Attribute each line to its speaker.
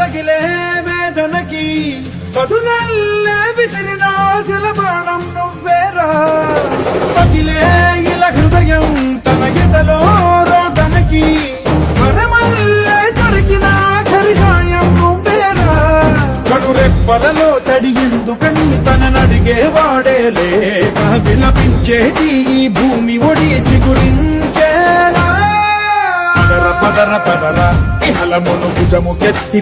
Speaker 1: తగిలే వేదనకి పదునల్లే విసిరిన ఆశల ప్రాణం నువ్వేరా పగిలే ఇలా హృదయం తన ఎదలో రోదనకి మరమల్లే దొరికిన ఖరిగాయం నువ్వేరా కడురెప్పలలో తడి ఎందుకని తననడిగేవాడే లేక విలపించేటి ఈ భూమి ఒడి చిగురించేలా పదర పదర పదర ఇహలమును భుజము కెత్తి